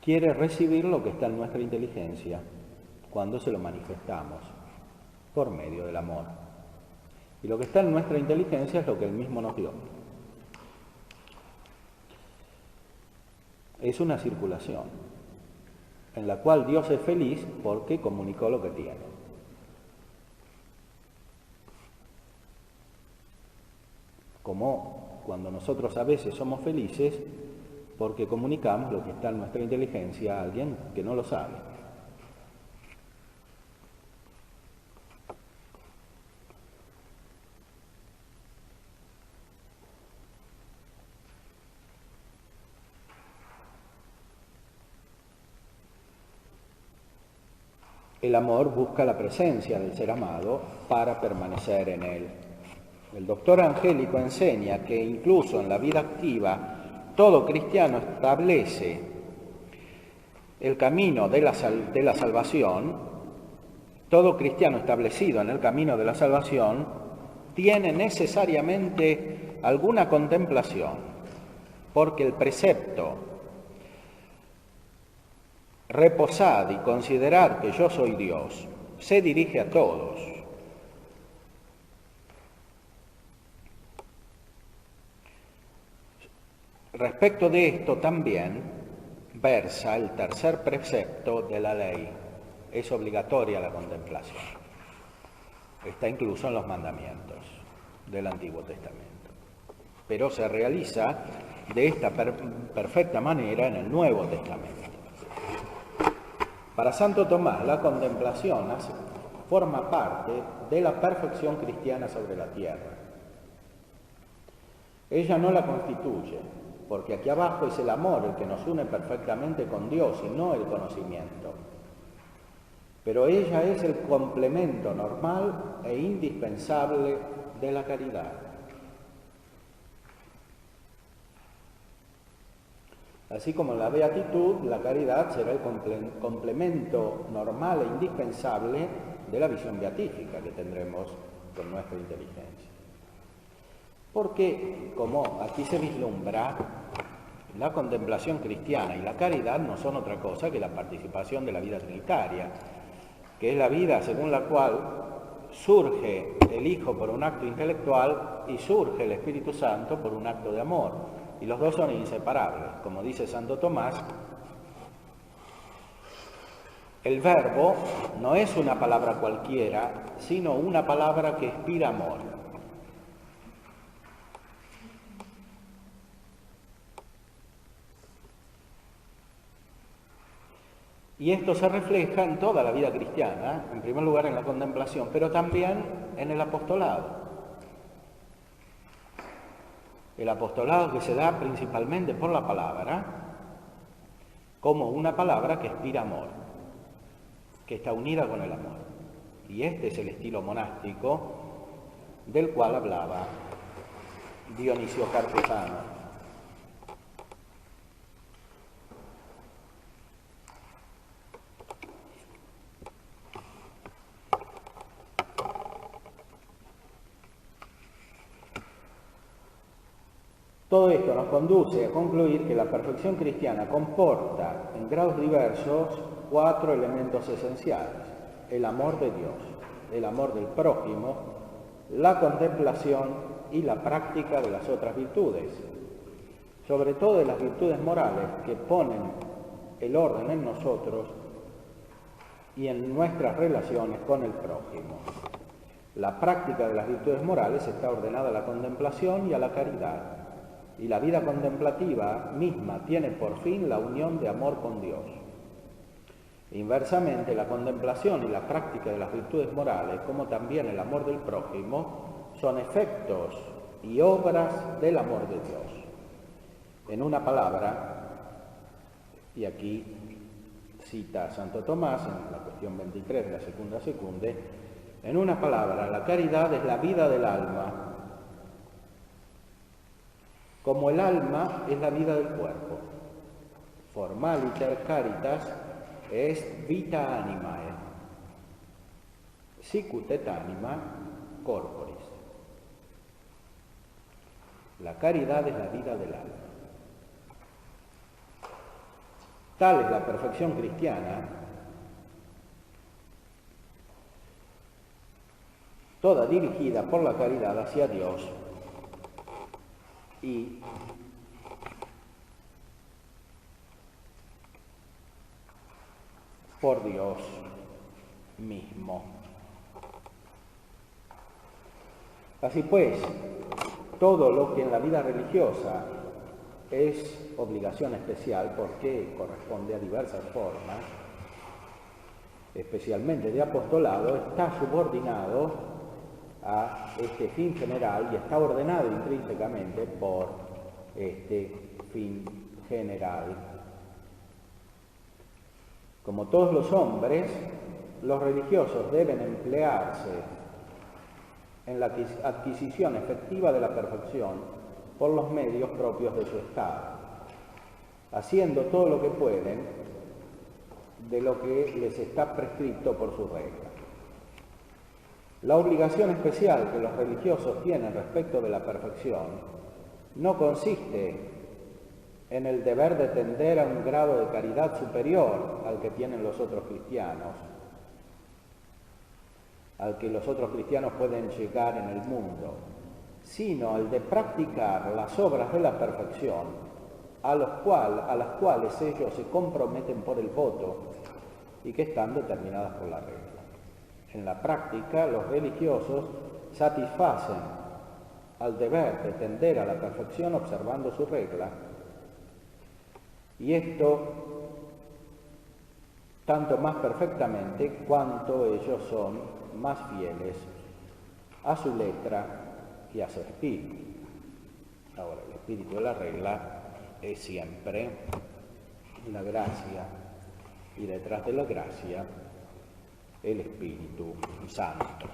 quiere recibir lo que está en nuestra inteligencia cuando se lo manifestamos por medio del amor. Y lo que está en nuestra inteligencia es lo que Él mismo nos dio. Es una circulación en la cual Dios es feliz porque comunicó lo que tiene. Como cuando nosotros a veces somos felices porque comunicamos lo que está en nuestra inteligencia a alguien que no lo sabe. El amor busca la presencia del ser amado para permanecer en él. El doctor Angélico enseña que incluso en la vida activa todo cristiano establece el camino de la salvación, todo cristiano establecido en el camino de la salvación tiene necesariamente alguna contemplación, porque el precepto reposad y considerad que yo soy Dios se dirige a todos. Respecto de esto también versa el tercer precepto de la ley. Es obligatoria la contemplación. Está incluso en los mandamientos del Antiguo Testamento. Pero se realiza de esta perfecta manera en el Nuevo Testamento. Para Santo Tomás, la contemplación forma parte de la perfección cristiana sobre la tierra. Ella no la constituye, porque aquí abajo es el amor el que nos une perfectamente con Dios y no el conocimiento. Pero ella es el complemento normal e indispensable de la caridad. Así como en la beatitud, la caridad será el complemento normal e indispensable de la visión beatífica que tendremos con nuestra inteligencia. Porque, como aquí se vislumbra, la contemplación cristiana y la caridad no son otra cosa que la participación de la vida trinitaria, que es la vida según la cual surge el Hijo por un acto intelectual y surge el Espíritu Santo por un acto de amor. Y los dos son inseparables. Como dice Santo Tomás, el verbo no es una palabra cualquiera, sino una palabra que inspira amor. Y esto se refleja en toda la vida cristiana, en primer lugar en la contemplación, pero también en el apostolado. El apostolado que se da principalmente por la palabra, como una palabra que inspira amor, que está unida con el amor. Y este es el estilo monástico del cual hablaba Dionisio Cartesano. Todo esto nos conduce a concluir que la perfección cristiana comporta en grados diversos 4 elementos esenciales: el amor de Dios, el amor del prójimo, la contemplación y la práctica de las otras virtudes, sobre todo de las virtudes morales que ponen el orden en nosotros y en nuestras relaciones con el prójimo. La práctica de las virtudes morales está ordenada a la contemplación y a la caridad. Y la vida contemplativa misma tiene por fin la unión de amor con Dios. Inversamente, la contemplación y la práctica de las virtudes morales, como también el amor del prójimo, son efectos y obras del amor de Dios. En una palabra, y aquí cita a Santo Tomás en la cuestión 23 de la Secunda Secunde, en una palabra, la caridad es la vida del alma, como el alma es la vida del cuerpo. Formaliter caritas est vita animae, sicut et anima corporis. La caridad es la vida del alma. Tal es la perfección cristiana, toda dirigida por la caridad hacia Dios y por Dios mismo. Así pues, todo lo que en la vida religiosa es obligación especial porque corresponde a diversas formas, especialmente de apostolado, está subordinado a este fin general y está ordenado intrínsecamente por este fin general. Como todos los hombres, los religiosos deben emplearse en la adquisición efectiva de la perfección por los medios propios de su estado, haciendo todo lo que pueden de lo que les está prescrito por sus reglas. La obligación especial que los religiosos tienen respecto de la perfección no consiste en el deber de tender a un grado de caridad superior al que tienen los otros cristianos, al que los otros cristianos pueden llegar en el mundo, sino al de practicar las obras de la perfección a las cuales ellos se comprometen por el voto y que están determinadas por la regla. En la práctica, los religiosos satisfacen al deber de tender a la perfección observando su regla, y esto tanto más perfectamente cuanto ellos son más fieles a su letra y a su espíritu. Ahora, el espíritu de la regla es siempre la gracia, y detrás de la gracia el Espíritu Santo.